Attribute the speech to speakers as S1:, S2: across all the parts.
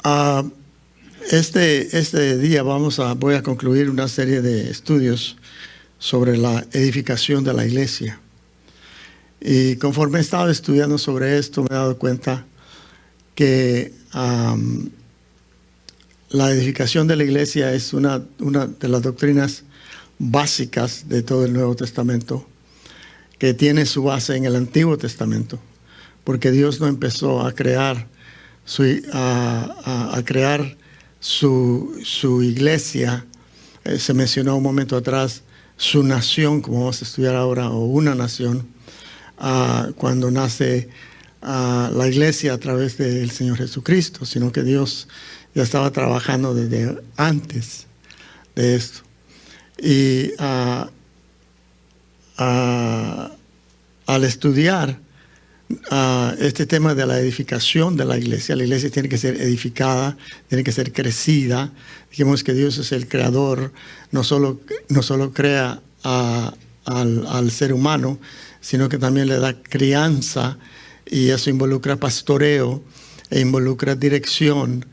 S1: Ah, este día voy a concluir una serie de estudios sobre la edificación de la iglesia. Y conforme he estado estudiando sobre esto, me he dado cuenta que la edificación de la iglesia es una de las doctrinas básicas de todo el Nuevo Testamento, que tiene su base en el Antiguo Testamento, porque Dios no empezó a crear su iglesia. Se mencionó un momento atrás su nación, como vamos a estudiar ahora, o una nación, cuando nace la iglesia a través del Señor Jesucristo, sino que Dios ya estaba trabajando desde antes de esto. Y al estudiar este tema de la edificación de la iglesia tiene que ser edificada, tiene que ser crecida. Dijimos que Dios es el creador, no solo crea al ser humano, sino que también le da crianza, y eso involucra pastoreo e involucra dirección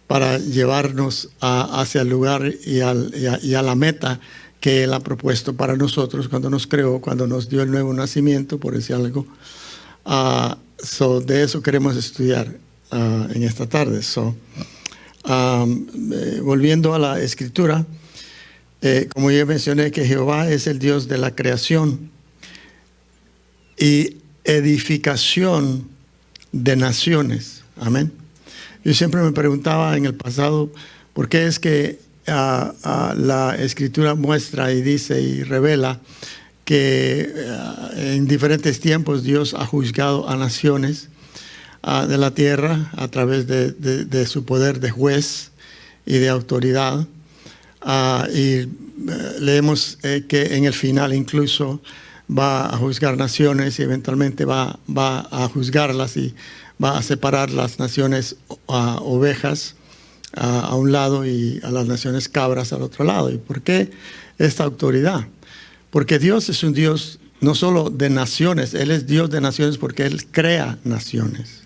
S1: para llevarnos hacia el lugar y a la meta que Él ha propuesto para nosotros cuando nos creó, cuando nos dio el nuevo nacimiento, por decir algo. De eso queremos estudiar en esta tarde. Volviendo a la escritura, como ya mencioné, que Jehová es el Dios de la creación y edificación de naciones. Amén. Yo siempre me preguntaba en el pasado, ¿por qué es que la escritura muestra y dice y revela que en diferentes tiempos Dios ha juzgado a naciones de la tierra a través de su poder de juez y de autoridad? Y leemos que en el final incluso va a juzgar naciones y eventualmente va a juzgarlas y va a separar las naciones ovejas a un lado y a las naciones cabras al otro lado. ¿Y por qué esta autoridad? Porque Dios es un Dios no solo de naciones, Él es Dios de naciones porque Él crea naciones.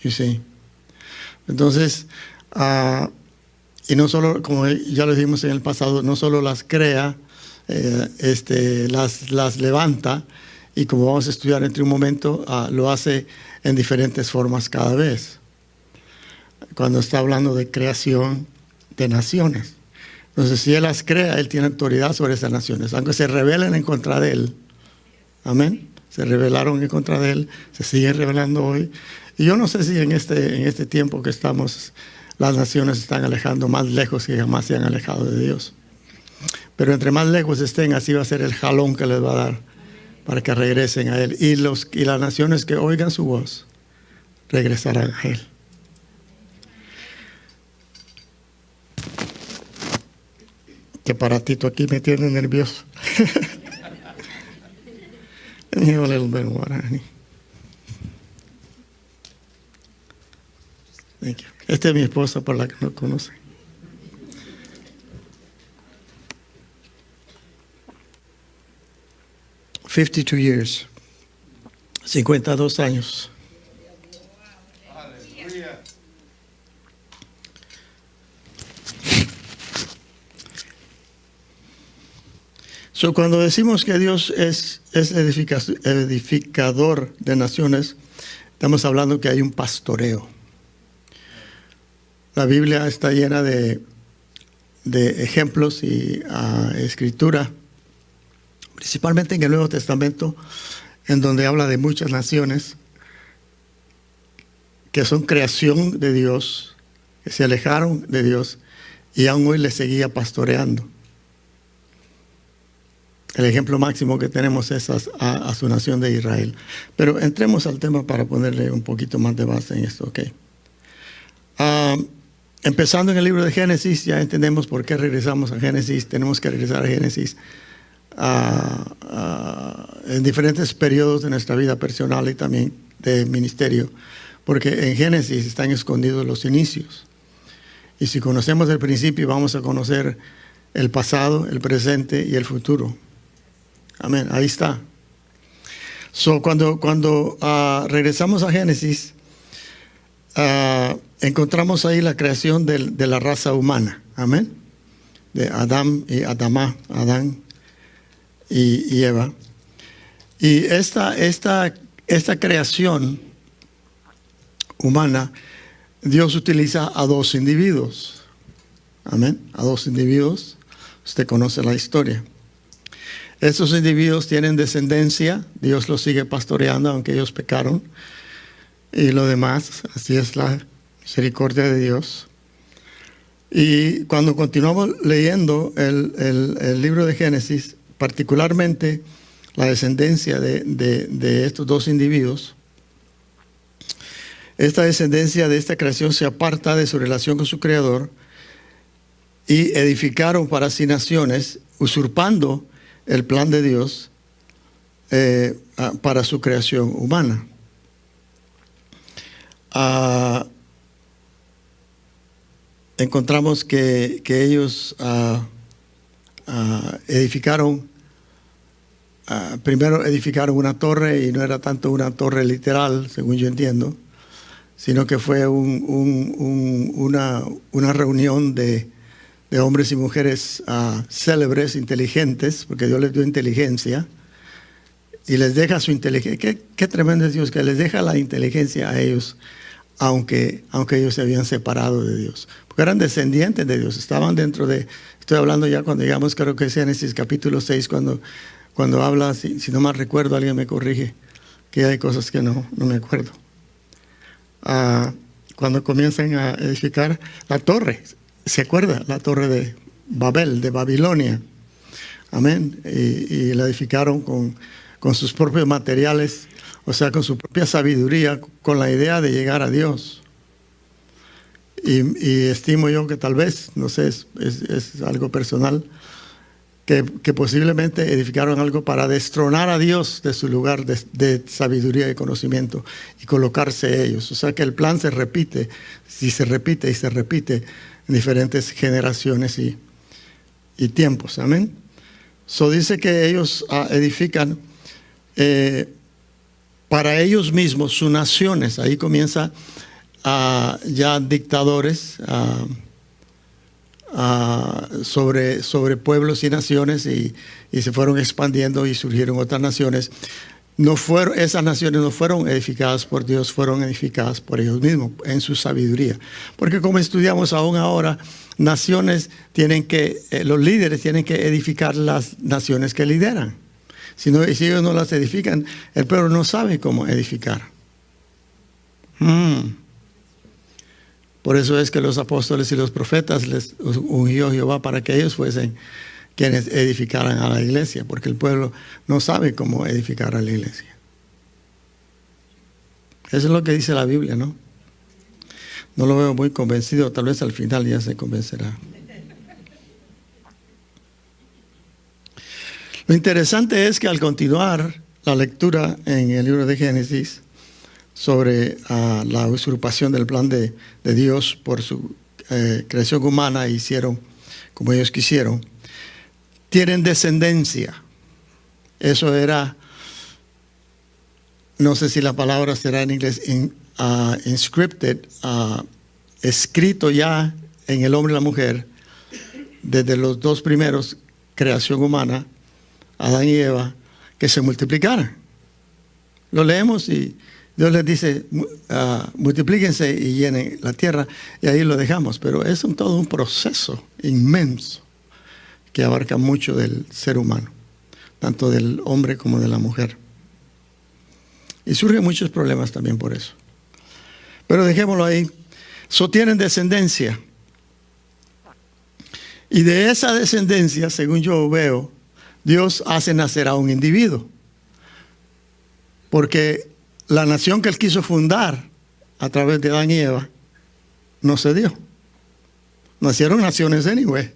S1: You see? Entonces, y no solo, como ya lo dijimos en el pasado, no solo las crea, las levanta, y como vamos a estudiar entre un momento, lo hace en diferentes formas cada vez. Cuando está hablando de creación de naciones. Entonces, si Él las crea, Él tiene autoridad sobre esas naciones, aunque se rebelen en contra de Él. Amén. Se rebelaron en contra de Él, se siguen rebelando hoy. Y yo no sé si en este tiempo que estamos, las naciones se están alejando más lejos que jamás se han alejado de Dios. Pero entre más lejos estén, así va a ser el jalón que les va a dar para que regresen a Él. Y las naciones que oigan su voz, regresarán a Él. Que paratito aquí me tiene nervioso. Let me have a little bit of water, honey. Thank you. Esta es mi esposa, por la que no conoce. $52 years. 52 años. Cuando decimos que Dios es edificador de naciones, estamos hablando que hay un pastoreo. La Biblia está llena de ejemplos y escritura, principalmente en el Nuevo Testamento, en donde habla de muchas naciones que son creación de Dios, que se alejaron de Dios y aún hoy le seguía pastoreando. El ejemplo máximo que tenemos es a su nación de Israel. Pero entremos al tema para ponerle un poquito más de base en esto, ¿ok? Empezando en el libro de Génesis, ya entendemos por qué regresamos a Génesis. Tenemos que regresar a Génesis en diferentes periodos de nuestra vida personal y también de ministerio, porque en Génesis están escondidos los inicios. Y si conocemos el principio, vamos a conocer el pasado, el presente y el futuro. Amén, ahí está. Cuando regresamos a Génesis, encontramos ahí la creación de la raza humana. Amén. De Adán y Adamá, Adán y Eva. Y esta creación humana, Dios utiliza a dos individuos. Amén. A dos individuos. Usted conoce la historia. Estos individuos tienen descendencia. Dios los sigue pastoreando, aunque ellos pecaron. Y lo demás, así es la misericordia de Dios. Y cuando continuamos leyendo el libro de Génesis, particularmente la descendencia de estos dos individuos, esta descendencia de esta creación se aparta de su relación con su Creador y edificaron para sí naciones, usurpando el plan de Dios para su creación humana. Encontramos que ellos edificaron, primero edificaron una torre, y no era tanto una torre literal, según yo entiendo, sino que fue una reunión de hombres y mujeres célebres, inteligentes, porque Dios les dio inteligencia, y les deja su inteligencia. Qué tremendo es Dios, que les deja la inteligencia a ellos, aunque ellos se habían separado de Dios, porque eran descendientes de Dios, estaban dentro de, estoy hablando ya cuando llegamos, creo que es Génesis capítulo 6, cuando habla, si no mal recuerdo, alguien me corrige, que hay cosas que no me acuerdo. Cuando comienzan a edificar la torre, ¿se acuerda? La torre de Babel, de Babilonia. Amén. Y la edificaron con sus propios materiales, o sea, con su propia sabiduría, con la idea de llegar a Dios. Y estimo yo que tal vez, no sé, es algo personal, que posiblemente edificaron algo para destronar a Dios de su lugar de sabiduría y conocimiento y colocarse ellos. O sea que el plan se repite, y se repite en diferentes generaciones y tiempos. Amén. So dice que ellos edifican para ellos mismos sus naciones. Ahí comienza ya dictadores sobre pueblos y naciones, y se fueron expandiendo y surgieron otras naciones. Esas naciones no fueron edificadas por Dios, fueron edificadas por ellos mismos en su sabiduría. Porque como estudiamos aún ahora, los líderes tienen que edificar las naciones que lideran. Si ellos no las edifican, el pueblo no sabe cómo edificar. Por eso es que los apóstoles y los profetas les ungió Jehová para que ellos fuesen quienes edificaran a la iglesia, porque el pueblo no sabe cómo edificar a la iglesia. Eso es lo que dice la Biblia, ¿no? No lo veo muy convencido, tal vez al final ya se convencerá. Lo interesante es que al continuar la lectura en el libro de Génesis sobre la usurpación del plan de Dios por su creación humana, hicieron como ellos quisieron, tienen descendencia. Eso era, no sé si la palabra será en inglés, inscripted, escrito ya en el hombre y la mujer, desde los dos primeros, creación humana, Adán y Eva, que se multiplicaran. Lo leemos y Dios les dice, multiplíquense y llenen la tierra, y ahí lo dejamos. Pero es todo un proceso inmenso que abarca mucho del ser humano, tanto del hombre como de la mujer. Y surgen muchos problemas también por eso. Pero dejémoslo ahí. Tienen descendencia. Y de esa descendencia, según yo veo, Dios hace nacer a un individuo. Porque la nación que Él quiso fundar a través de Adán y Eva no se dio. Nacieron naciones anyway,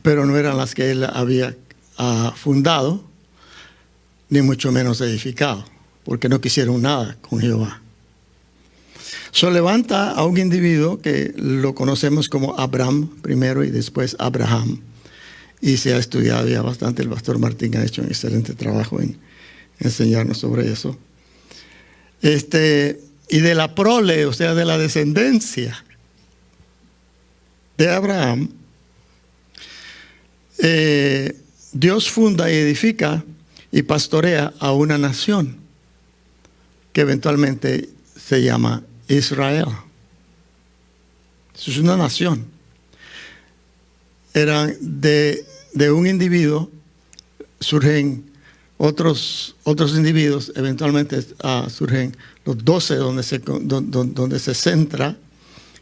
S1: pero no eran las que Él había fundado, ni mucho menos edificado, porque no quisieron nada con Jehová. Levanta a un individuo que lo conocemos como Abraham primero y después Abraham. Y se ha estudiado ya bastante. El pastor Martín ha hecho un excelente trabajo en enseñarnos sobre eso. y de la prole, o sea, de la descendencia de Abraham, Dios funda y edifica y pastorea a una nación que eventualmente se llama Israel. Eso es una nación. Eran de un individuo, surgen otros individuos, eventualmente surgen los 12 donde se centra,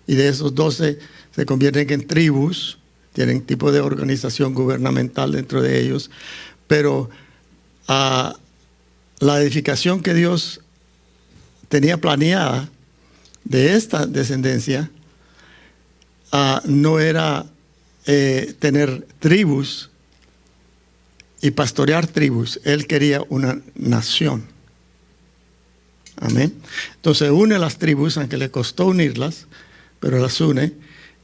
S1: y de esos 12 se convierten en tribus, tienen tipo de organización gubernamental dentro de ellos, pero la edificación que Dios tenía planeada de esta descendencia no era tener tribus y pastorear tribus. Él quería una nación. Amén. Entonces une las tribus, aunque le costó unirlas, pero las une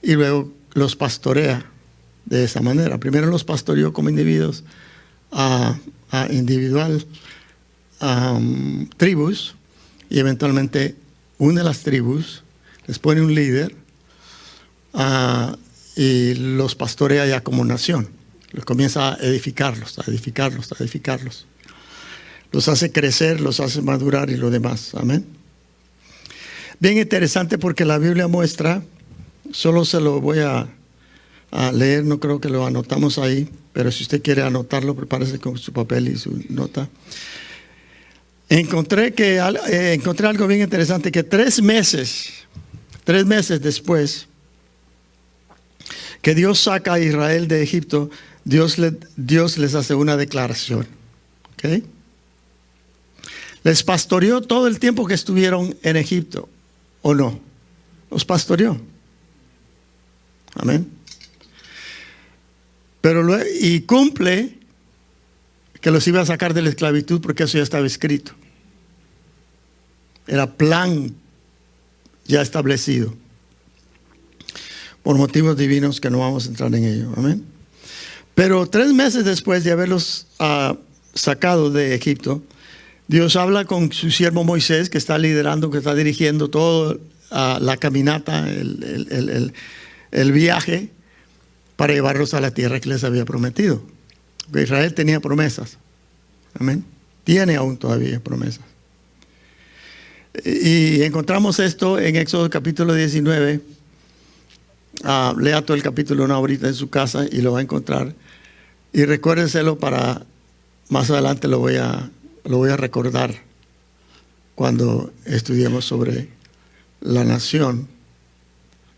S1: y luego los pastorea de esa manera. Primero los pastoreó como individuos a individual tribus, y eventualmente une las tribus, les pone un líder y los pastorea ya como nación. Los comienza a edificarlos. Los hace crecer, los hace madurar y lo demás. Amén. Bien interesante porque la Biblia muestra, solo se lo voy a leer, no creo que lo anotamos ahí, pero si usted quiere anotarlo, prepárese con su papel y su nota. Encontré algo bien interesante, que 3 meses después que Dios saca a Israel de Egipto, Dios les hace una declaración. ¿Okay? Les pastoreó todo el tiempo que estuvieron en Egipto, ¿o no? Los pastoreó. Amén. Y cumple que los iba a sacar de la esclavitud, porque eso ya estaba escrito. Era plan ya establecido por motivos divinos que no vamos a entrar en ello. Amén. Pero 3 meses después de haberlos sacado de Egipto, Dios habla con su siervo Moisés, que está liderando, que está dirigiendo toda la caminata, el viaje, para llevarlos a la tierra que les había prometido. Porque Israel tenía promesas. Amén. Tiene aún todavía promesas. Y encontramos esto en Éxodo capítulo 19. Lea todo el capítulo una horita en su casa y lo va a encontrar. Y recuérdenselo para más adelante, lo voy a recordar cuando estudiemos sobre la nación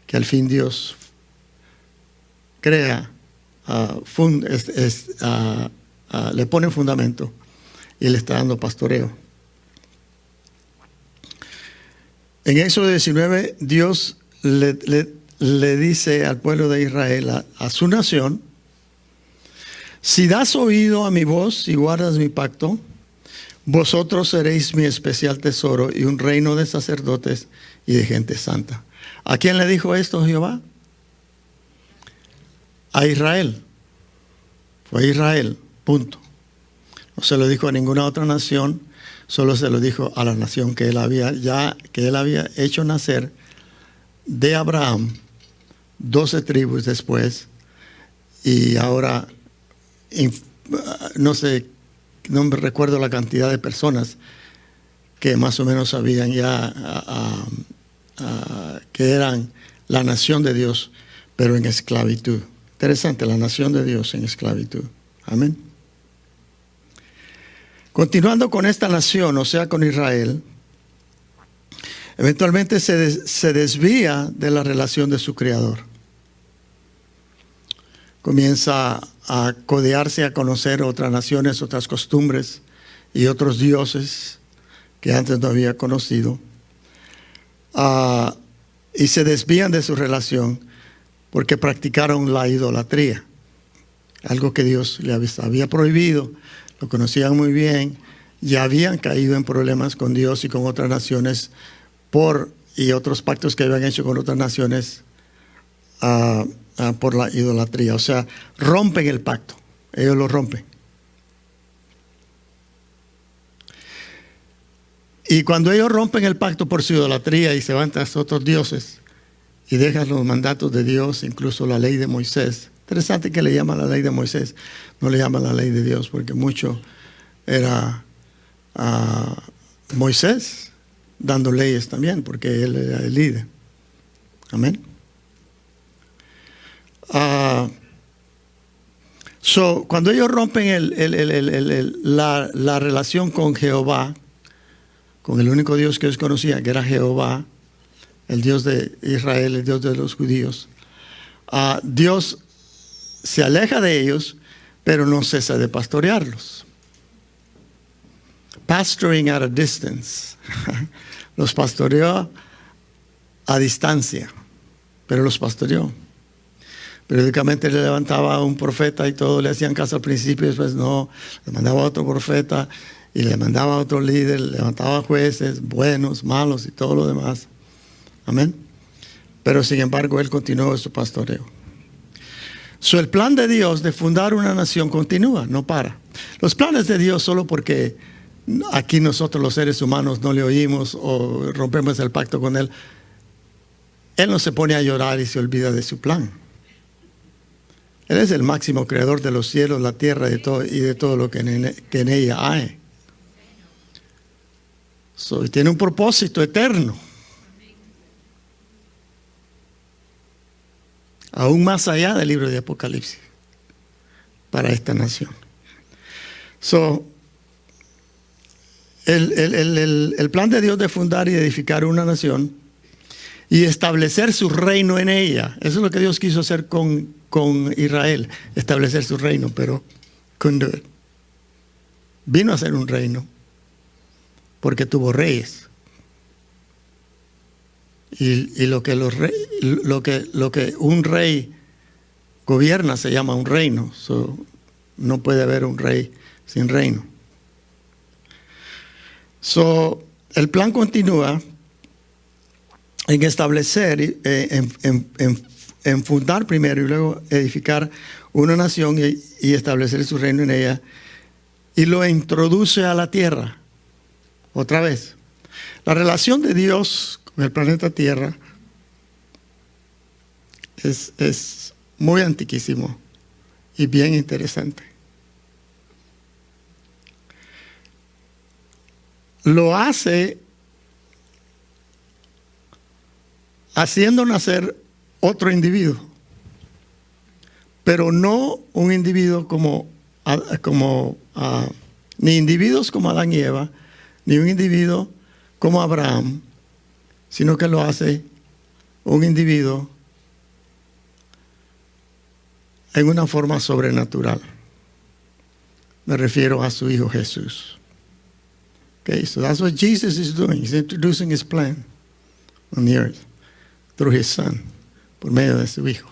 S1: que al fin Dios crea, le pone fundamento y le está dando pastoreo. En Éxodo 19, Dios le dice al pueblo de Israel, a su nación: si das oído a mi voz y guardas mi pacto, vosotros seréis mi especial tesoro y un reino de sacerdotes y de gente santa. ¿A quién le dijo esto Jehová? A Israel. Fue a Israel, punto. No se lo dijo a ninguna otra nación, solo se lo dijo a la nación que él había hecho nacer de Abraham, 12 tribus después, y ahora no me recuerdo la cantidad de personas que más o menos sabían ya que eran la nación de Dios, pero en esclavitud. Interesante, la nación de Dios en esclavitud. Amén. Continuando con esta nación, o sea, con Israel, eventualmente se desvía de la relación de su Creador. Comienza a codearse, a conocer otras naciones, otras costumbres y otros dioses que antes no había conocido. Y se desvían de su relación porque practicaron la idolatría, algo que Dios les había prohibido. Lo conocían muy bien, ya habían caído en problemas con Dios y con otras naciones y otros pactos que habían hecho con otras naciones por la idolatría. O sea, rompen el pacto, ellos lo rompen. Y cuando ellos rompen el pacto por su idolatría y se van tras otros dioses y dejan los mandatos de Dios, incluso la ley de Moisés. Interesante que le llaman la ley de Moisés, no le llaman la ley de Dios, porque mucho era Moisés dando leyes también, porque él era el líder. Amén. Cuando ellos rompen la relación con Jehová, con el único Dios que ellos conocían, que era Jehová, el Dios de Israel, el Dios de los judíos, Dios se aleja de ellos, pero no cesa de pastorearlos. Pastoring at a distance. Los pastoreó a distancia, pero los pastoreó. Periódicamente le levantaba a un profeta y todo le hacían caso al principio, y después no, le mandaba a otro profeta y le mandaba a otro líder, le levantaba a jueces buenos, malos y todo lo demás. Amén. Pero sin embargo él continuó su pastoreo. El plan de Dios de fundar una nación continúa, no para. Los planes de Dios solo porque aquí nosotros los seres humanos no le oímos o rompemos el pacto con Él, Él no se pone a llorar y se olvida de su plan. Él es el máximo creador de los cielos, la tierra y de todo lo que en ella hay. Tiene un propósito eterno. Aún más allá del libro de Apocalipsis para esta nación. El plan de Dios de fundar y edificar una nación y establecer su reino en ella. Eso es lo que Dios quiso hacer con Israel, establecer su reino, pero vino a ser un reino porque tuvo reyes. Y lo que un rey gobierna se llama un reino. No puede haber un rey sin reino. El plan continúa en establecer, en fundar primero y luego edificar una nación y establecer su reino en ella, y lo introduce a la tierra. Otra vez, la relación de Dios con el planeta Tierra es muy antiquísimo y bien interesante. Lo hace haciendo nacer otro individuo, pero no un individuo ni individuos como Adán y Eva, ni un individuo como Abraham, sino que lo hace un individuo en una forma sobrenatural. Me refiero a su Hijo Jesús. Okay, so that's what Jesus is doing. He's introducing his plan on the earth through his Son, por medio de su Hijo.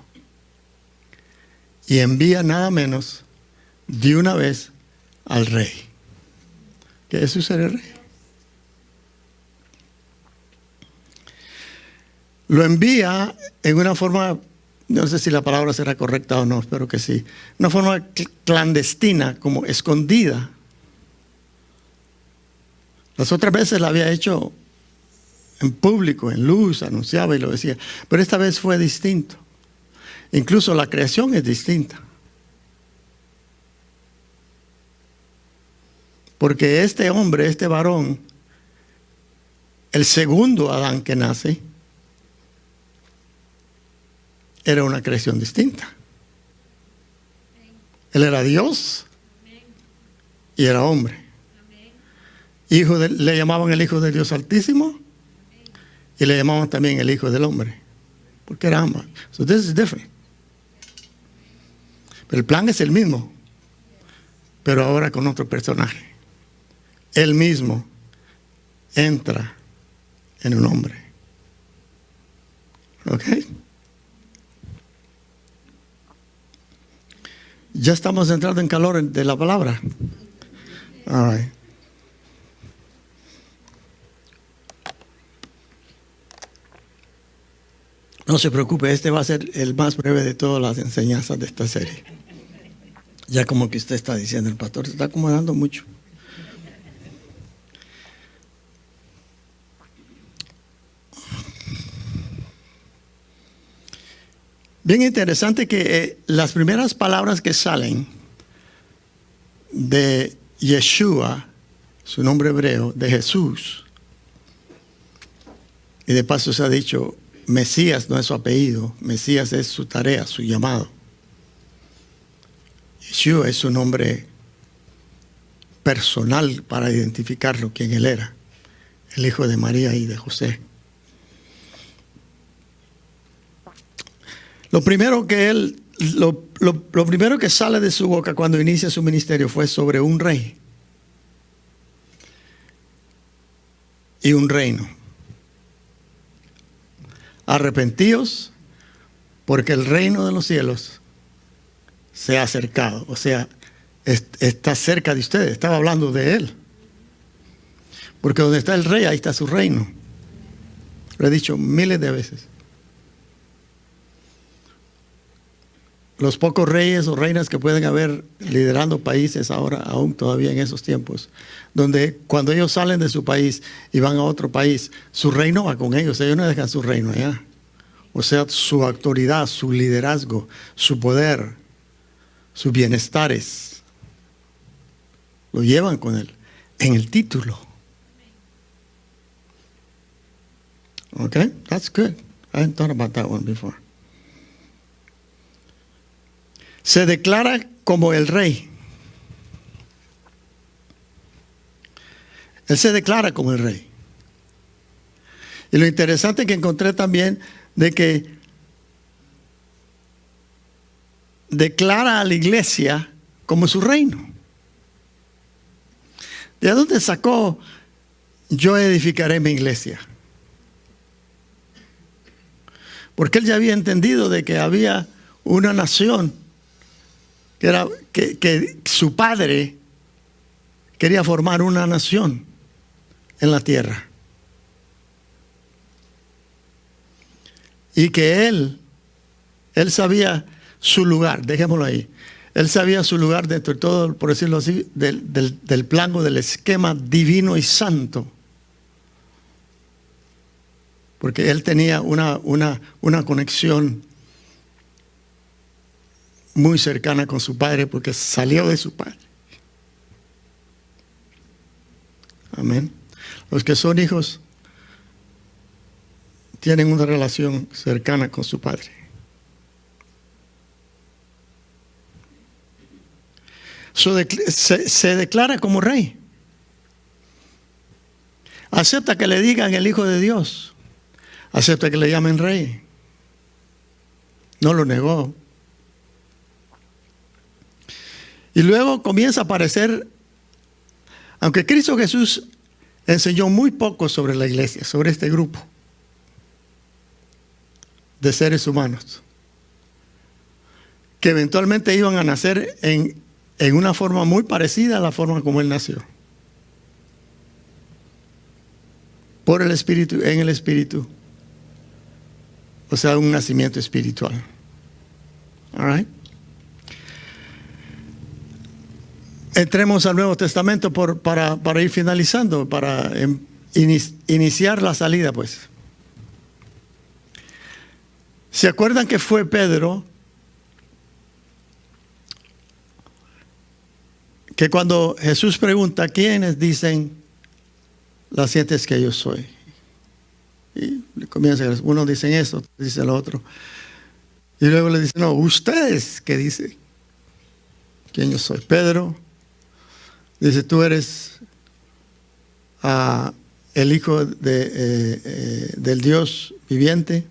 S1: Y envía nada menos de una vez al Rey. Que Jesús era el Rey. Lo envía en una forma, no sé si la palabra será correcta o no, espero que sí, una forma clandestina, como escondida. Las otras veces la había hecho en público, en luz, anunciaba y lo decía, pero esta vez fue distinto. Incluso la creación es distinta. Porque este hombre, este varón, el segundo Adán que nace, era una creación distinta. Él era Dios y era hombre. Le llamaban el Hijo del Dios Altísimo y le llamaban también el Hijo del Hombre, porque era ambas. So this is different. Pero el plan es el mismo, pero ahora con otro personaje. Él mismo entra en un hombre. ¿Ok? Ya estamos entrando en calor de la palabra. All right. No se preocupe, este va a ser el más breve de todas las enseñanzas de esta serie. Ya como que usted está diciendo, el pastor se está acomodando mucho. Bien interesante que las primeras palabras que salen de Yeshua, su nombre hebreo, de Jesús, y de paso se ha dicho, Mesías no es su apellido, Mesías es su tarea, su llamado. Yeshua es su nombre personal para identificarlo, quién él era, el hijo de María y de José. Lo primero que sale de su boca cuando inicia su ministerio fue sobre un rey y un reino. Arrepentíos, porque el reino de los cielos se ha acercado. O sea, está cerca de ustedes. Estaba hablando de él. Porque donde está el rey, ahí está su reino. Lo he dicho miles de veces. Los pocos reyes o reinas que pueden haber liderando países ahora, aún todavía en esos tiempos, donde cuando ellos salen de su país y van a otro país, su reino va con ellos no dejan su reino allá. O sea, su autoridad, su liderazgo, su poder, sus bienestares, lo llevan con él, en el título. Okay, that's good. I hadn't thought about that one before. Se declara como el rey. Él se declara como el rey. Y lo interesante que encontré también de que declara a la iglesia como su reino. ¿De dónde sacó yo edificaré mi iglesia? Porque él ya había entendido de que había una nación que su padre quería formar una nación en la tierra. Y que él sabía su lugar, dejémoslo ahí. Él sabía su lugar dentro de todo, por decirlo así, del plano, del esquema divino y santo. Porque él tenía una conexión muy cercana con su padre, porque salió de su padre. Amén. Los que son hijos tienen una relación cercana con su padre. Se declara como rey. Acepta que le digan el Hijo de Dios. Acepta que le llamen rey. No lo negó. Y luego comienza a aparecer, aunque Cristo Jesús enseñó muy poco sobre la iglesia, sobre este grupo de seres humanos, que eventualmente iban a nacer en una forma muy parecida a la forma como Él nació. Por el Espíritu, en el Espíritu. O sea, un nacimiento espiritual. All right. Entremos al Nuevo Testamento para ir finalizando, para iniciar la salida, pues. ¿Se acuerdan que fue Pedro que cuando Jesús pregunta, ¿quiénes dicen las gentes que yo soy? Y comienza, unos dicen eso, dice el otro. Y luego le dice, no, ustedes, ¿qué dicen? ¿Quién yo soy? Pedro dice, tú eres el Hijo del Dios viviente.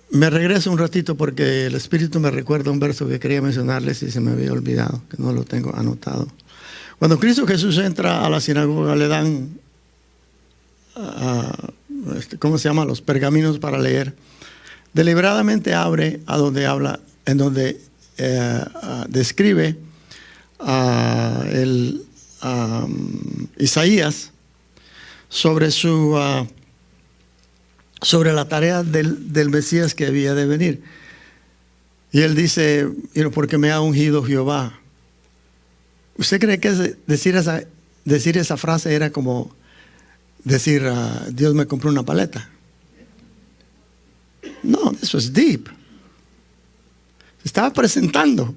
S1: Me regreso un ratito porque el Espíritu me recuerda un verso que quería mencionarles y se me había olvidado, que no lo tengo anotado. Cuando Cristo Jesús entra a la sinagoga, le dan, ¿cómo se llama? Los pergaminos para leer. Deliberadamente abre a donde habla, en donde describe Isaías sobre sobre la tarea del Mesías que había de venir. Y él dice, porque me ha ungido Jehová. ¿Usted cree que decir esa frase era como decir, Dios me compró una paleta? No, eso es deep. Se estaba presentando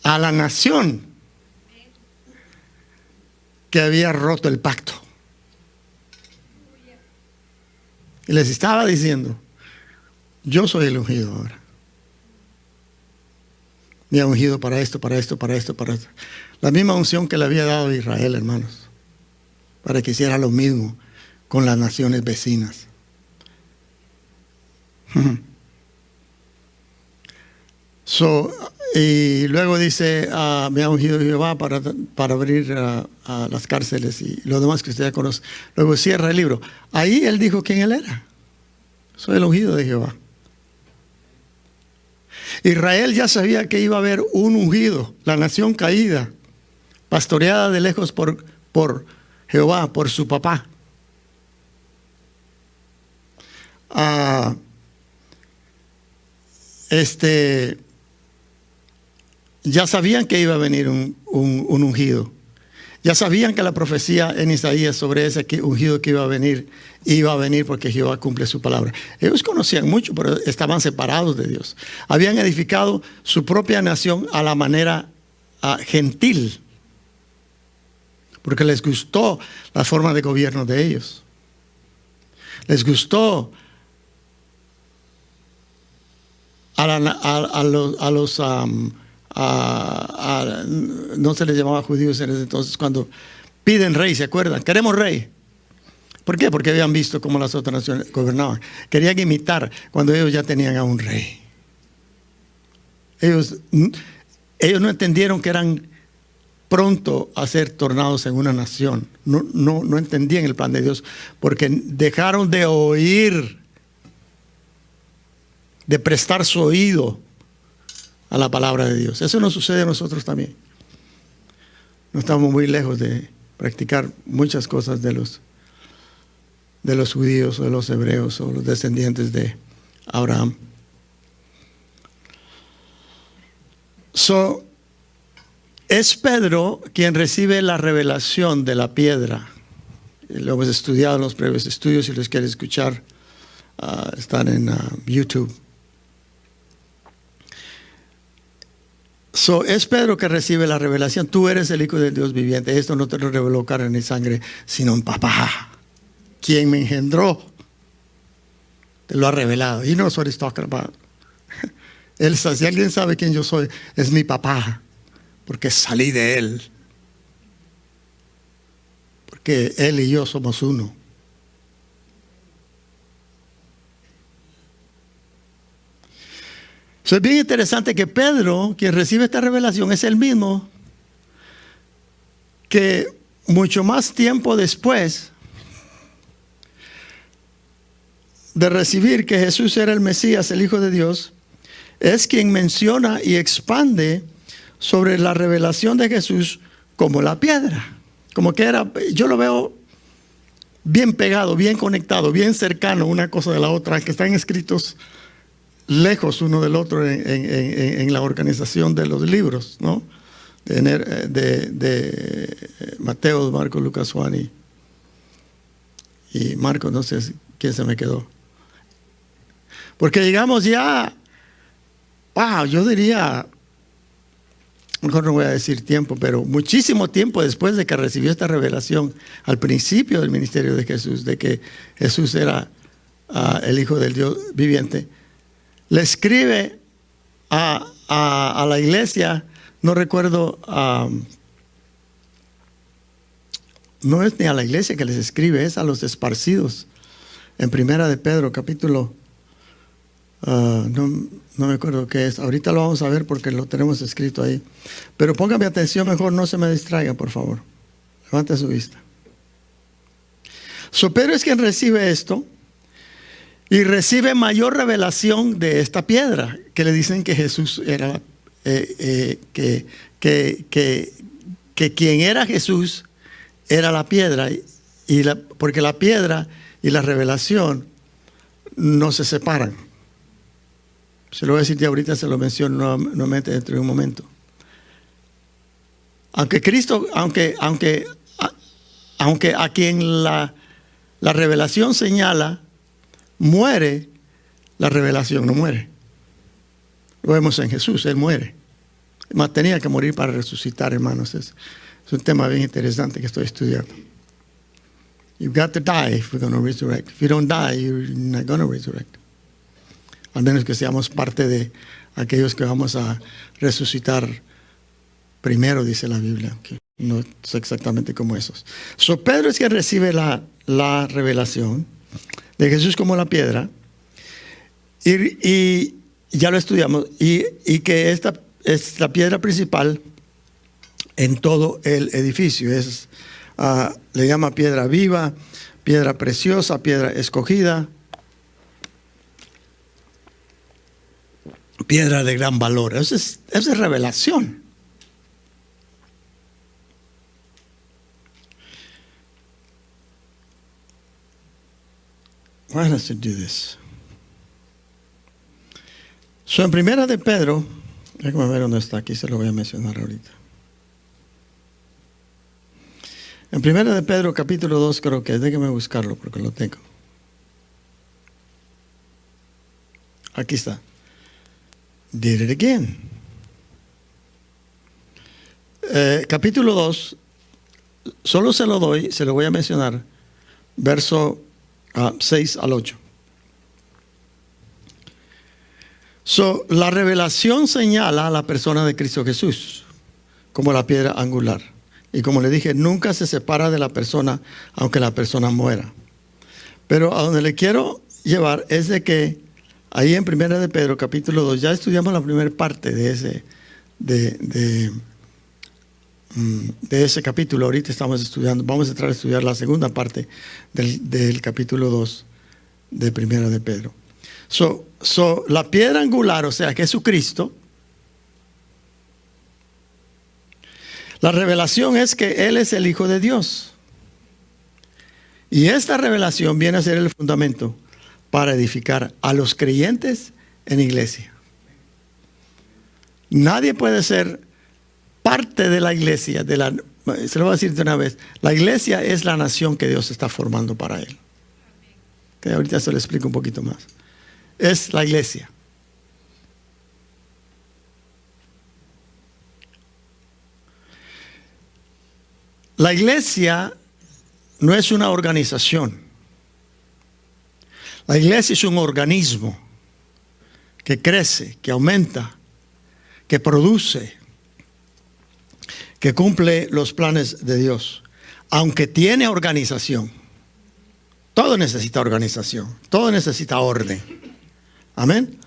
S1: a la nación que había roto el pacto. Y les estaba diciendo, yo soy el ungido ahora. Me ha ungido para esto, para esto, para esto, para esto. La misma unción que le había dado a Israel, hermanos, para que hiciera lo mismo con las naciones vecinas. Y luego dice, me ha ungido Jehová para abrir a las cárceles y lo demás que usted ya conoce. Luego cierra el libro. Ahí él dijo quién él era. Soy el ungido de Jehová. Israel ya sabía que iba a haber un ungido, la nación caída, pastoreada de lejos por Jehová, por su papá. Ya sabían que iba a venir un ungido. Ya sabían que la profecía en Isaías sobre ese ungido que iba a venir porque Jehová cumple su palabra. Ellos conocían mucho, pero estaban separados de Dios. Habían edificado su propia nación a la manera gentil, porque les gustó la forma de gobierno de ellos. Les gustó no se les llamaba judíos en ese entonces, cuando piden rey, ¿se acuerdan? Queremos rey. ¿Por qué? Porque habían visto cómo las otras naciones gobernaban. Querían imitar cuando ellos ya tenían a un rey. Ellos no entendieron que eran pronto a ser tornados en una nación. No entendían el plan de Dios, porque dejaron de oír, de prestar su oído a la palabra de Dios. Eso nos sucede a nosotros también. No estamos muy lejos de practicar muchas cosas de los judíos o de los hebreos o los descendientes de Abraham. Es Pedro quien recibe la revelación de la piedra. Lo hemos estudiado en los previos estudios. Si los quieren escuchar, están en YouTube. Es Pedro que recibe la revelación. Tú eres el Hijo del Dios viviente. Esto no te lo reveló carne ni sangre, sino un papá, quien me engendró. Te lo ha revelado. He knows what he's talking about. Si alguien sabe quién yo soy, es mi papá, porque salí de él. Porque él y yo somos uno. Es bien interesante que Pedro, quien recibe esta revelación, es el mismo que mucho más tiempo después de recibir que Jesús era el Mesías, el Hijo de Dios, es quien menciona y expande sobre la revelación de Jesús como la piedra. Como que era, yo lo veo bien pegado, bien conectado, bien cercano una cosa de la otra, que están escritos lejos uno del otro en la organización de los libros, ¿no? De Mateo, Marcos, Lucas, Juan y Marcos, no sé quién se me quedó. Porque llegamos ya, yo diría, mejor no voy a decir tiempo, pero muchísimo tiempo después de que recibió esta revelación, al principio del ministerio de Jesús, de que Jesús era el Hijo del Dios viviente, le escribe a la iglesia, no recuerdo, no es ni a la iglesia que les escribe, es a los esparcidos. En Primera de Pedro, capítulo, no me acuerdo qué es. Ahorita lo vamos a ver porque lo tenemos escrito ahí. Pero póngame atención, mejor no se me distraiga, por favor. Levante su vista. Pedro es quien recibe esto. Y recibe mayor revelación de esta piedra, que le dicen que Jesús era, que quien era Jesús era la piedra, porque la piedra y la revelación no se separan. Se lo voy a decir ya ahorita, se lo menciono nuevamente dentro de un momento. Aunque Cristo, aunque a quien la revelación señala, muere, la revelación no muere. Lo vemos en Jesús, Él muere. Más tenía que morir para resucitar, hermanos. Es un tema bien interesante que estoy estudiando. You've got to die if we're going to resurrect. If you don't die, you're not going to resurrect. Al menos que seamos parte de aquellos que vamos a resucitar primero, dice la Biblia. Que no es exactamente como esos. Pedro es quien recibe la revelación de Jesús como la piedra. Y ya lo estudiamos. Y que esta es la piedra principal en todo el edificio. Le llama piedra viva, piedra preciosa, piedra escogida, piedra de gran valor. Eso es revelación. Why does it do this? En primera de Pedro, déjame ver dónde está, aquí se lo voy a mencionar ahorita. En primera de Pedro, capítulo 2, creo que es, déjame buscarlo porque lo tengo. Aquí está. Did it again. Capítulo 2, solo se lo voy a mencionar, verso 6 al 8. La revelación señala a la persona de Cristo Jesús como la piedra angular. Y como le dije, nunca se separa de la persona, aunque la persona muera. Pero a donde le quiero llevar es de que ahí en primera de Pedro, capítulo 2, ya estudiamos la primera parte de ese capítulo. Ahorita estamos estudiando, vamos a entrar a estudiar la segunda parte del capítulo 2 de primera de Pedro. La piedra angular, o sea, Jesucristo, la revelación es que Él es el Hijo de Dios. Y esta revelación viene a ser el fundamento para edificar a los creyentes en iglesia. Nadie puede ser parte de la iglesia. Se lo voy a decir de una vez. La iglesia es la nación que Dios está formando para Él. Okay, ahorita se lo explico un poquito más. Es la iglesia. La iglesia no es una organización. La iglesia es un organismo que crece, que aumenta, que produce, que cumple los planes de Dios. Aunque tiene organización. Todo necesita organización. Todo necesita orden. Amén.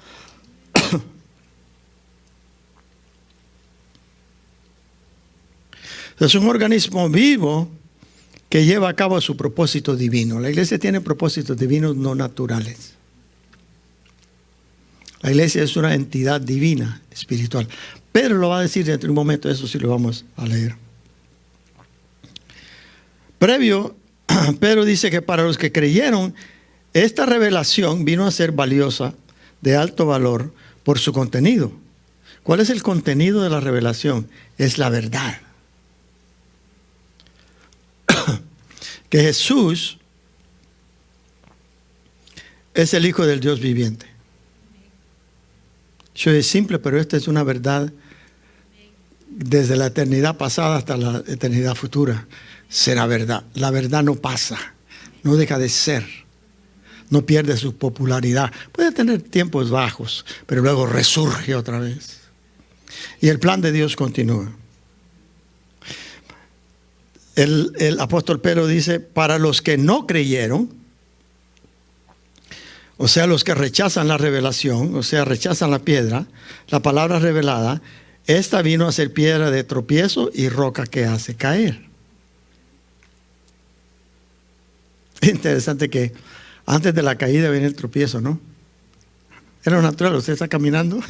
S1: Es un organismo vivo que lleva a cabo su propósito divino. La iglesia tiene propósitos divinos no naturales. La iglesia es una entidad divina, espiritual. Pedro lo va a decir dentro de un momento, eso sí lo vamos a leer. Previo, Pedro dice que para los que creyeron, esta revelación vino a ser valiosa, de alto valor, por su contenido. ¿Cuál es el contenido de la revelación? Es la verdad. Que Jesús es el Hijo del Dios viviente. Eso es simple, pero esta es una verdad desde la eternidad pasada hasta la eternidad futura. Será verdad. La verdad no pasa, no deja de ser, no pierde su popularidad. Puede tener tiempos bajos, pero luego resurge otra vez. Y el plan de Dios continúa. El apóstol Pedro dice, para los que no creyeron, o sea, los que rechazan la revelación, o sea, rechazan la piedra, la palabra revelada, esta vino a ser piedra de tropiezo y roca que hace caer. Es interesante que antes de la caída viene el tropiezo, ¿no? Era natural, usted está caminando,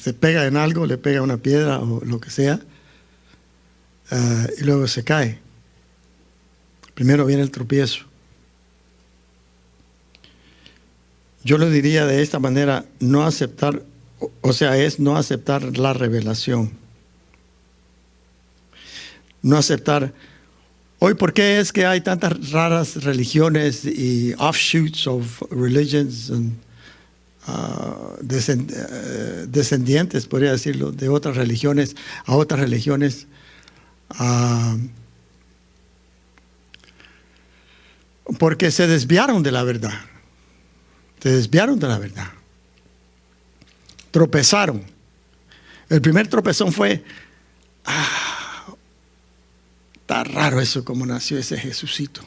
S1: se pega en algo, le pega una piedra o lo que sea, y luego se cae. Primero viene el tropiezo. Yo lo diría de esta manera, no aceptar, o sea, es no aceptar la revelación. No aceptar Hoy, ¿por qué es que hay tantas raras religiones y offshoots of religions and, descendientes, podría decirlo, de otras religiones a otras religiones? Porque se desviaron de la verdad. Se desviaron de la verdad. Tropezaron. El primer tropezón fue, está raro eso como nació ese Jesucito.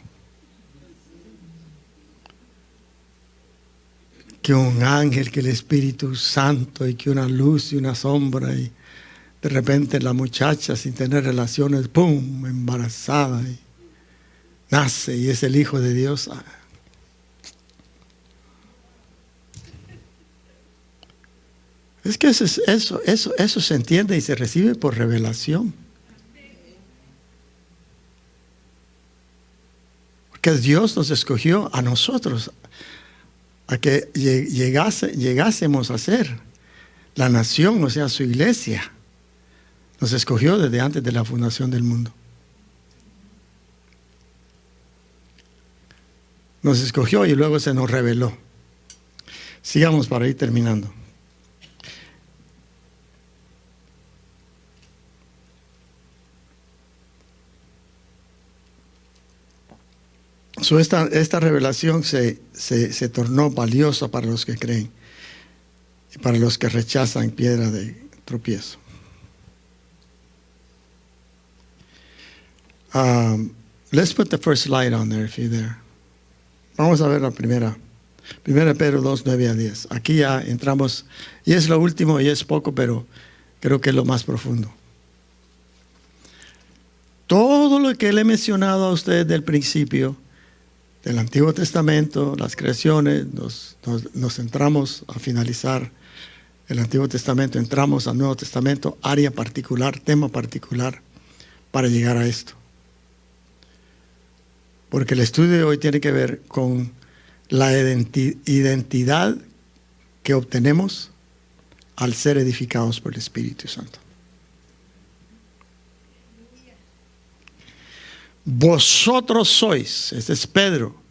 S1: Que un ángel, que el Espíritu Santo, y que una luz y una sombra, y de repente la muchacha sin tener relaciones, ¡pum!, embarazada, y nace y es el Hijo de Dios. Es que eso se entiende y se recibe por revelación. Porque Dios nos escogió a nosotros a que llegásemos a ser la nación, o sea, su iglesia. Nos escogió desde antes de la fundación del mundo. Nos escogió y luego se nos reveló. Sigamos para ir terminando. Esta revelación se tornó valiosa para los que creen y para los que rechazan piedra de tropiezo. Let's put the first slide on there if you're there. Vamos a ver la primera. 1 Pedro 2, 9 a 10. Aquí ya entramos, y es lo último y es poco, pero creo que es lo más profundo. Todo lo que le he mencionado a ustedes del principio, del Antiguo Testamento, las creaciones, nos entramos a finalizar el Antiguo Testamento, entramos al Nuevo Testamento, área particular, tema particular, para llegar a esto. Porque el estudio de hoy tiene que ver con la identidad que obtenemos al ser edificados por el Espíritu Santo. Vosotros sois, este es Pedro,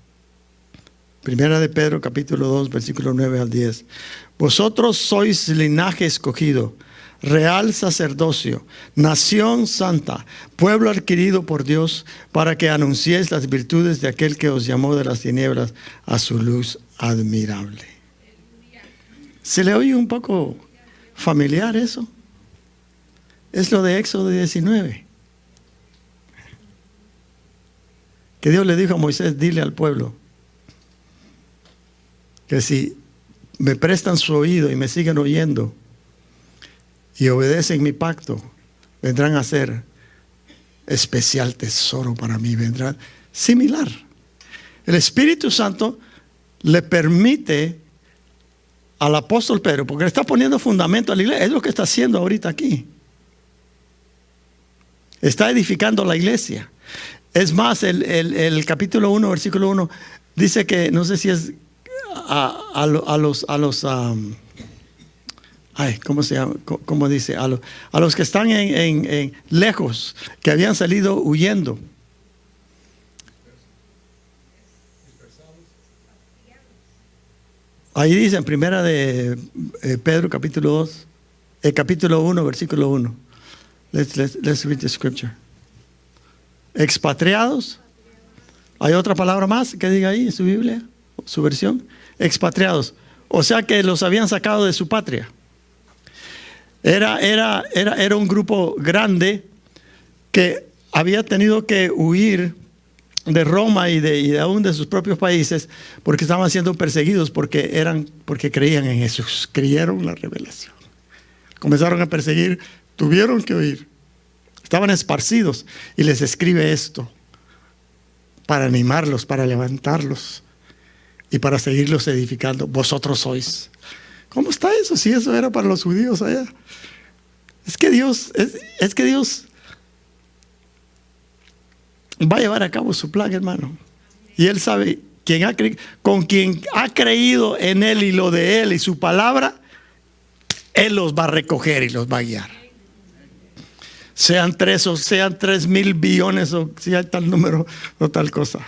S1: primera de Pedro capítulo 2 versículo 9 al 10. Vosotros sois linaje escogido, real sacerdocio, nación santa, pueblo adquirido por Dios, para que anunciéis las virtudes de aquel que os llamó de las tinieblas a su luz admirable. ¿Se le oye un poco familiar eso? Es lo de Éxodo 19. Que Dios le dijo a Moisés, dile al pueblo que si me prestan su oído y me siguen oyendo y obedecen mi pacto, vendrán a ser especial tesoro para mí, vendrán similar. El Espíritu Santo le permite al apóstol Pedro, porque le está poniendo fundamento a la iglesia, es lo que está haciendo ahorita aquí. Está edificando la iglesia. Es más, el capítulo 1, versículo 1, dice que, no sé si es ¿cómo se llama? ¿Cómo dice? A los que están en lejos, que habían salido huyendo. Ahí dice en primera de Pedro, capítulo 2, capítulo 1, versículo 1. Let's read the scripture. Expatriados. ¿Hay otra palabra más que diga ahí en su Biblia, su versión? Expatriados. O sea que los habían sacado de su patria. Era un grupo grande que había tenido que huir de Roma y aún de sus propios países porque estaban siendo perseguidos porque creían en Jesús, creyeron la revelación. Comenzaron a perseguir, tuvieron que huir. Estaban esparcidos y les escribe esto para animarlos, para levantarlos y para seguirlos edificando. Vosotros sois. ¿Cómo está eso? Si eso era para los judíos allá. Es que Dios va a llevar a cabo su plan, hermano. Y Él sabe con quien ha creído en Él y lo de Él y su palabra, Él los va a recoger y los va a guiar. sean 3 o sean 3,000 billones o si hay tal número o tal cosa.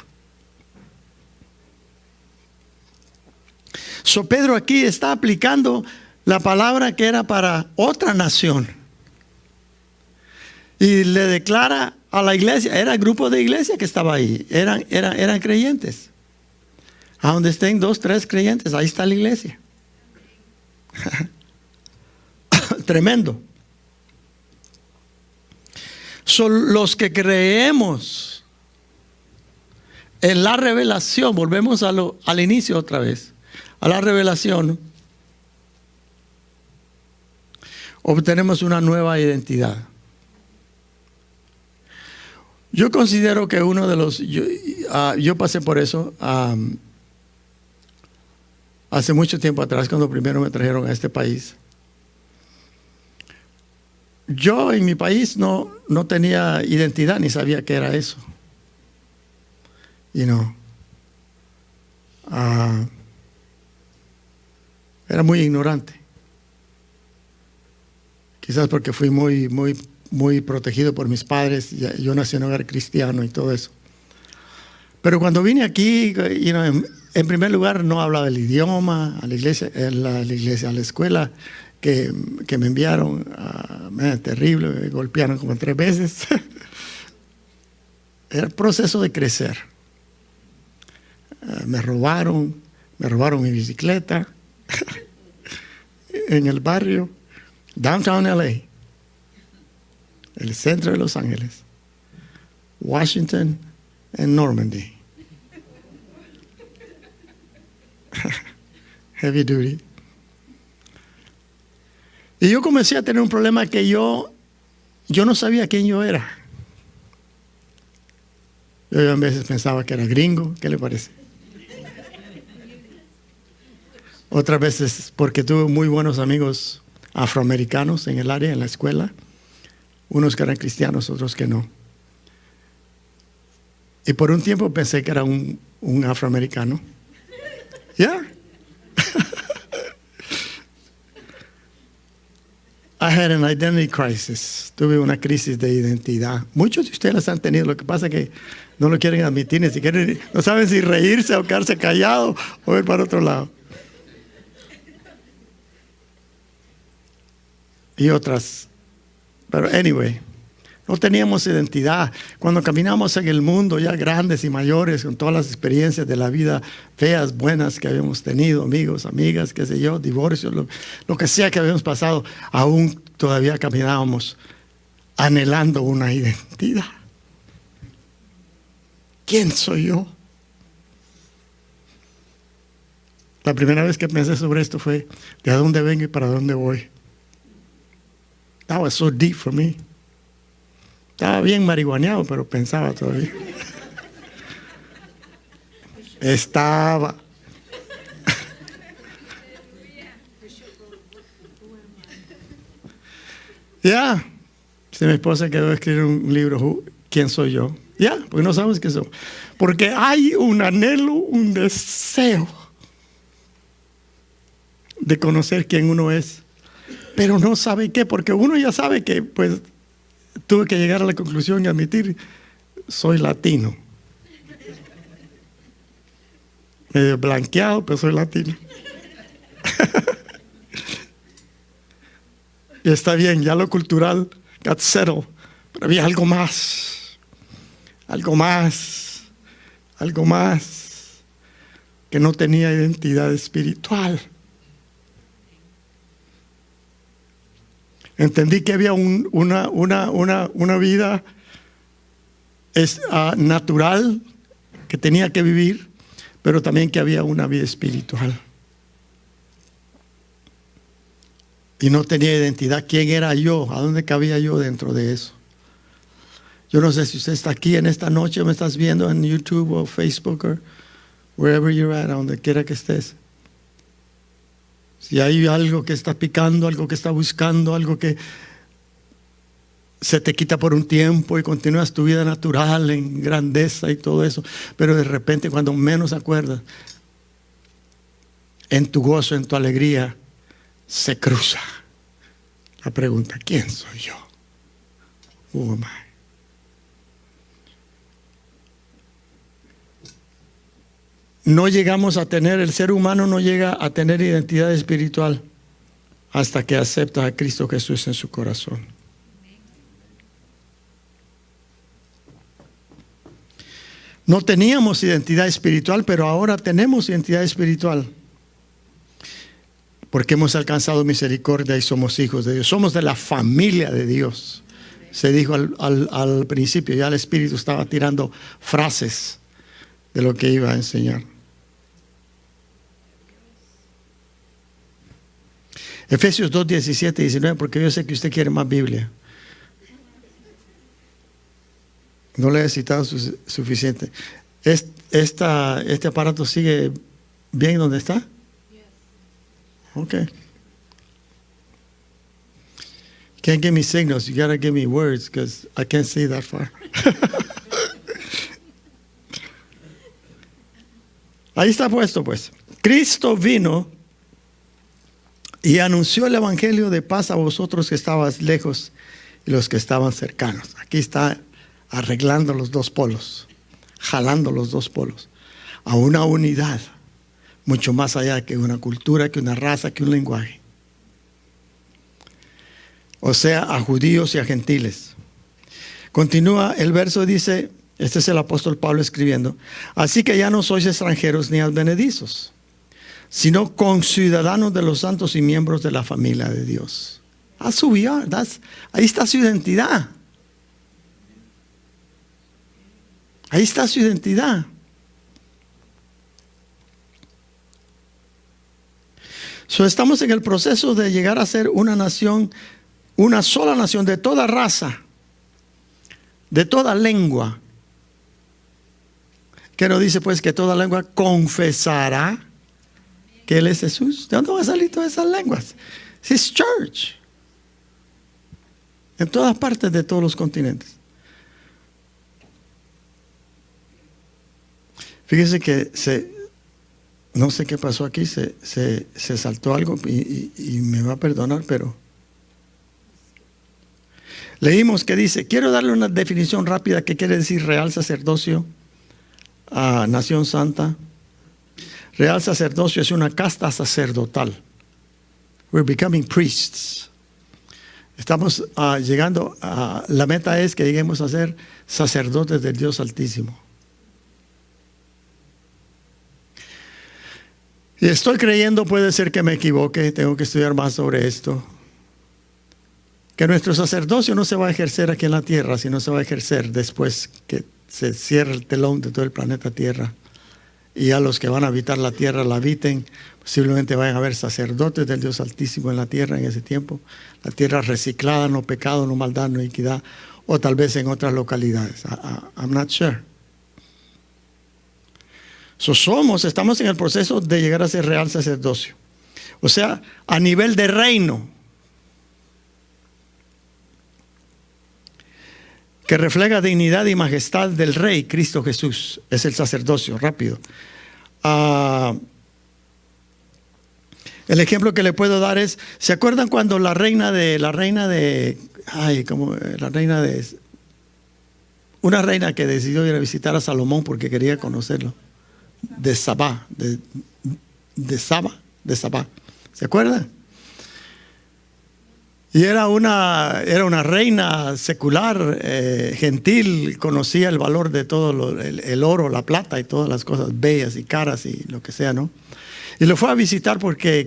S1: So Pedro aquí está aplicando la palabra que era para otra nación. Y le declara a la iglesia, era el grupo de iglesia que estaba ahí, eran creyentes. A donde estén 2, 3 creyentes, ahí está la iglesia. Tremendo. Son los que creemos en la revelación. Volvemos al inicio otra vez. A la revelación. Obtenemos una nueva identidad. Yo considero que uno de los... Yo pasé por eso hace mucho tiempo atrás, cuando primero me trajeron a este país. Yo en mi país no tenía identidad, ni sabía qué era eso. Era muy ignorante. Quizás porque fui muy protegido por mis padres. Yo nací en un hogar cristiano y todo eso. Pero cuando vine aquí, en primer lugar no hablaba el idioma, a la iglesia, a la escuela que me enviaron, terrible, me golpearon como 3 veces. Era el proceso de crecer. Me robaron mi bicicleta en el barrio, downtown LA, el centro de Los Ángeles, Washington and Normandy. Heavy duty. Y yo comencé a tener un problema que yo no sabía quién yo era. Yo a veces pensaba que era gringo. ¿Qué le parece? Otras veces porque tuve muy buenos amigos afroamericanos en el área, en la escuela. Unos que eran cristianos, otros que no. Y por un tiempo pensé que era un afroamericano. Yeah. I had an identity crisis. Tuve una crisis de identidad. Muchos de ustedes las han tenido. Lo que pasa es que no lo quieren admitir, ni siquiera no saben si reírse o quedarse callado o ir para otro lado. Y otras. Pero anyway, no teníamos identidad. Cuando caminamos en el mundo ya grandes y mayores, con todas las experiencias de la vida, feas, buenas que habíamos tenido, amigos, amigas, qué sé yo, divorcios, lo que sea que habíamos pasado, aún todavía caminábamos anhelando una identidad. ¿Quién soy yo? La primera vez que pensé sobre esto fue, ¿de dónde vengo y para dónde voy? That was so deep for me. Estaba bien marihuaneado, pero pensaba todavía. Estaba. Ya. Si mi esposa quedó a escribir un libro, ¿quién soy yo? Ya, porque no sabes qué soy. Porque hay un anhelo, un deseo de conocer quién uno es. Pero no sabe qué, porque uno ya sabe que, pues, tuve que llegar a la conclusión y admitir, soy latino. Medio blanqueado, pero soy latino. Y está bien, ya lo cultural got settled, pero había algo más, que no tenía identidad espiritual. Entendí que había una vida natural que tenía que vivir, pero también que había una vida espiritual. Y no tenía identidad. ¿Quién era yo? ¿A dónde cabía yo dentro de eso? Yo no sé si usted está aquí en esta noche o me estás viendo en YouTube o Facebook o wherever you're at, a donde quiera que estés. Si hay algo que está picando, algo que está buscando, algo que se te quita por un tiempo y continúas tu vida natural en grandeza y todo eso, pero de repente cuando menos acuerdas, en tu gozo, en tu alegría, se cruza la pregunta, ¿quién soy yo? Who am I? No llegamos a tener, el ser humano no llega a tener identidad espiritual hasta que acepta a Cristo Jesús en su corazón. No teníamos identidad espiritual, pero ahora tenemos identidad espiritual. Porque hemos alcanzado misericordia y somos hijos de Dios. Somos de la familia de Dios. Se dijo al principio, ya el Espíritu estaba tirando frases de lo que iba a enseñar. Efesios 2, 17 y 19, porque yo sé que usted quiere más Biblia. No le he citado suficiente. ¿Este aparato sigue bien donde está? Ok. Can't give me signals. You gotta give me words because I can't see that far. Ahí está puesto, pues. Cristo vino y anunció el evangelio de paz a vosotros que estabas lejos y los que estaban cercanos. Aquí está arreglando los dos polos, jalando los dos polos a una unidad mucho más allá que una cultura, que una raza, que un lenguaje. O sea, a judíos y a gentiles. Continúa el verso, dice, este es el apóstol Pablo escribiendo: así que ya no sois extranjeros ni advenedizos, sino conciudadanos de los santos y miembros de la familia de Dios. Ahí está su identidad. Ahí está su identidad. Estamos en el proceso de llegar a ser una nación, una sola nación de toda raza, de toda lengua. ¿Qué nos dice pues? Que toda lengua confesará que Él es Jesús. ¿De dónde van a salir todas esas lenguas? His church. En todas partes de todos los continentes. Fíjese que no sé qué pasó aquí, se saltó algo y me va a perdonar, pero leímos que dice, quiero darle una definición rápida, ¿qué quiere decir real sacerdocio? Nación santa. Real sacerdocio es una casta sacerdotal. We're becoming priests. Estamos llegando a, la meta es que lleguemos a ser sacerdotes del Dios Altísimo. Y estoy creyendo, puede ser que me equivoque, tengo que estudiar más sobre esto, que nuestro sacerdocio no se va a ejercer aquí en la tierra, sino se va a ejercer después que se cierre el telón de todo el planeta Tierra. Y a los que van a habitar la tierra la habiten, posiblemente vayan a haber sacerdotes del Dios Altísimo en la tierra en ese tiempo. La tierra reciclada, no pecado, no maldad, no iniquidad, o tal vez en otras localidades. I'm not sure. Estamos en el proceso de llegar a ser real sacerdocio. O sea, a nivel de reino, que refleja dignidad y majestad del Rey, Cristo Jesús. Es el sacerdocio, rápido. El ejemplo que le puedo dar es, ¿se acuerdan cuando la reina de una reina que decidió ir a visitar a Salomón porque quería conocerlo? De Sabá. ¿Se acuerdan? Y era una reina secular, gentil, conocía el valor de todo el oro, la plata y todas las cosas bellas y caras y lo que sea, ¿no? Y lo fue a visitar porque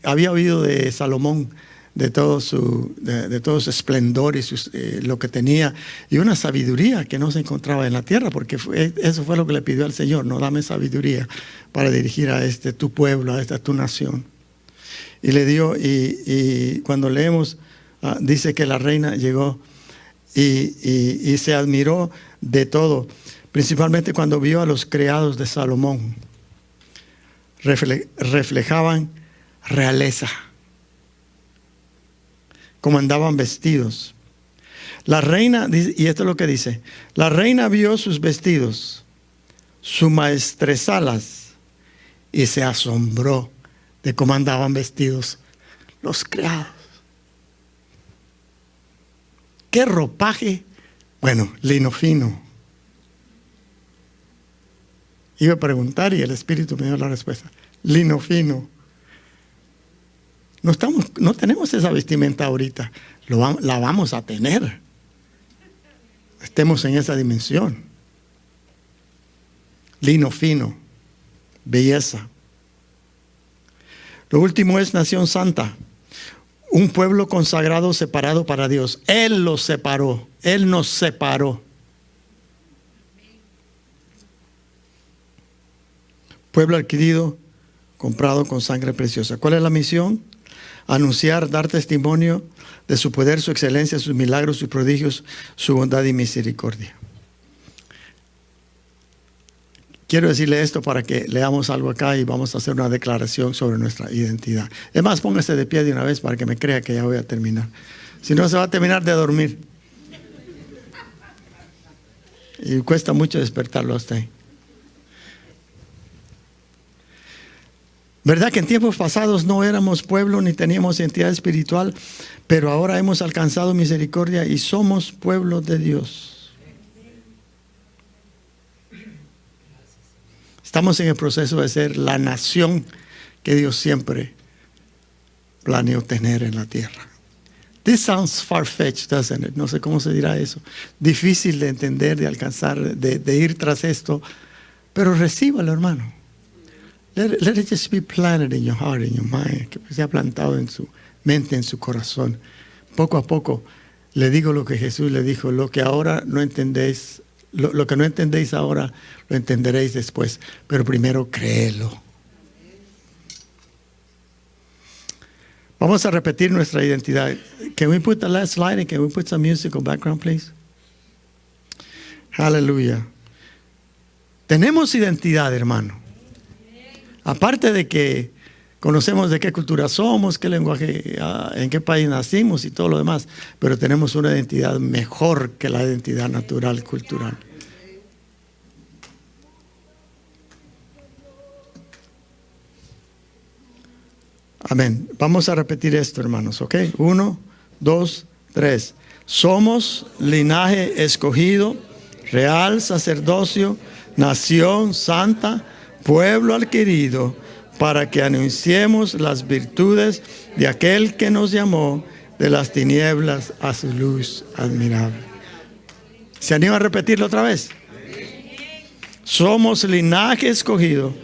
S1: había oído de Salomón, de todo su esplendor y lo que tenía, y una sabiduría que no se encontraba en la tierra, porque eso fue lo que le pidió al Señor: no, dame sabiduría para dirigir a tu pueblo, a esta tu nación. Y le dio, y cuando leemos, dice que la reina llegó y se admiró de todo, principalmente cuando vio a los criados de Salomón. Reflejaban realeza, como andaban vestidos. La reina, y esto es lo que dice, la reina vio sus vestidos, sus maestresalas, y se asombró de cómo andaban vestidos los criados. ¿Qué ropaje? Bueno, lino fino. Iba a preguntar y el Espíritu me dio la respuesta. Lino fino. No tenemos esa vestimenta ahorita. La vamos a tener. Estemos en esa dimensión. Lino fino. Belleza. Lo último es nación santa. Un pueblo consagrado, separado para Dios. Él los separó. Él nos separó. Pueblo adquirido, comprado con sangre preciosa. ¿Cuál es la misión? Anunciar, dar testimonio de su poder, su excelencia, sus milagros, sus prodigios, su bondad y misericordia. Quiero decirle esto para que leamos algo acá y vamos a hacer una declaración sobre nuestra identidad. Es más, póngase de pie de una vez para que me crea que ya voy a terminar. Si no, se va a terminar de dormir. Y cuesta mucho despertarlo hasta ahí. ¿Verdad que en tiempos pasados no éramos pueblo ni teníamos identidad espiritual? Pero ahora hemos alcanzado misericordia y somos pueblo de Dios. Estamos en el proceso de ser la nación que Dios siempre planeó tener en la tierra. This sounds far-fetched, doesn't it? No sé cómo se dirá eso. Difícil de entender, de alcanzar, de ir tras esto. Pero recíbalo, hermano. Let it just be planted in your heart, in your mind. Que sea plantado en su mente, en su corazón. Poco a poco le digo lo que Jesús le dijo. Lo que ahora no entendéis, lo que no entendéis ahora, lo entenderéis después. Pero primero créelo. Vamos a repetir nuestra identidad. Can we put the last slide and can we put some musical background, please? Aleluya. Tenemos identidad, hermano. Aparte de que conocemos de qué cultura somos, qué lenguaje, en qué país nacimos y todo lo demás, pero tenemos una identidad mejor que la identidad natural, cultural. Amén. Vamos a repetir esto, hermanos, ¿ok? 1, 2, 3. Somos linaje escogido, real sacerdocio, nación santa, pueblo adquirido, para que anunciemos las virtudes de aquel que nos llamó de las tinieblas a su luz admirable. ¿Se anima a repetirlo otra vez? Somos linaje escogido,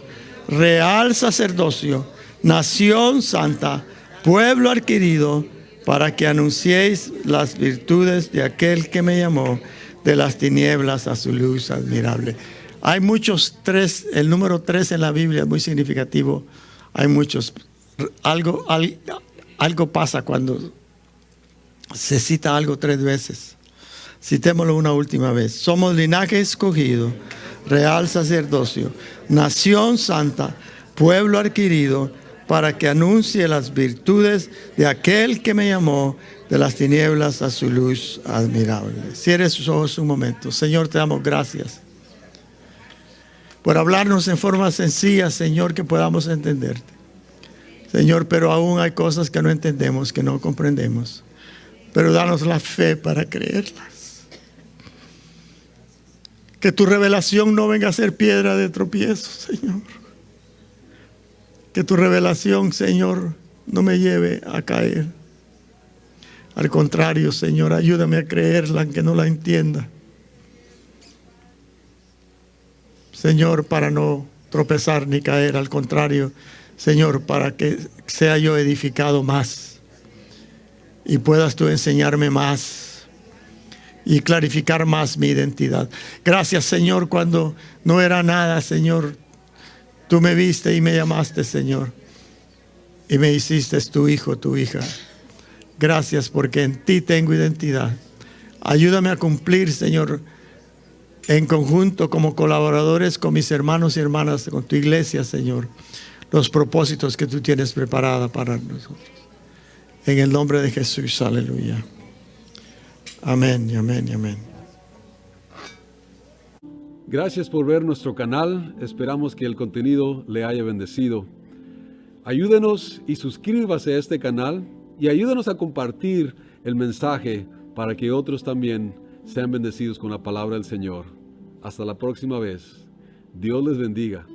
S1: real sacerdocio, nación santa, pueblo adquirido, para que anunciéis las virtudes de aquel que me llamó de las tinieblas a su luz admirable. Hay muchos tres, el número 3 en la Biblia es muy significativo. Hay muchos. Algo pasa cuando se cita algo 3 veces. Citémoslo una última vez. Somos linaje escogido, real sacerdocio, nación santa, pueblo adquirido, para que anuncie las virtudes de aquel que me llamó de las tinieblas a su luz admirable. Cierre sus ojos un momento. Señor, te damos gracias por hablarnos en forma sencilla, Señor, que podamos entenderte. Señor, pero aún hay cosas que no entendemos, que no comprendemos. Pero danos la fe para creerlas. Que tu revelación no venga a ser piedra de tropiezo, Señor. Que tu revelación, Señor, no me lleve a caer. Al contrario, Señor, ayúdame a creerla aunque no la entienda. Señor, para no tropezar ni caer, al contrario, Señor, para que sea yo edificado más y puedas tú enseñarme más y clarificar más mi identidad. Gracias, Señor, cuando no era nada, Señor, tú me viste y me llamaste, Señor, y me hiciste tu hijo, tu hija. Gracias porque en ti tengo identidad. Ayúdame a cumplir, Señor, en conjunto como colaboradores con mis hermanos y hermanas, con tu iglesia, Señor, los propósitos que tú tienes preparada para nosotros. En el nombre de Jesús, aleluya. Amén y amén y amén.
S2: Gracias por ver nuestro canal. Esperamos que el contenido le haya bendecido. Ayúdenos y suscríbase a este canal y ayúdenos a compartir el mensaje para que otros también sean bendecidos con la palabra del Señor. Hasta la próxima vez. Dios les bendiga.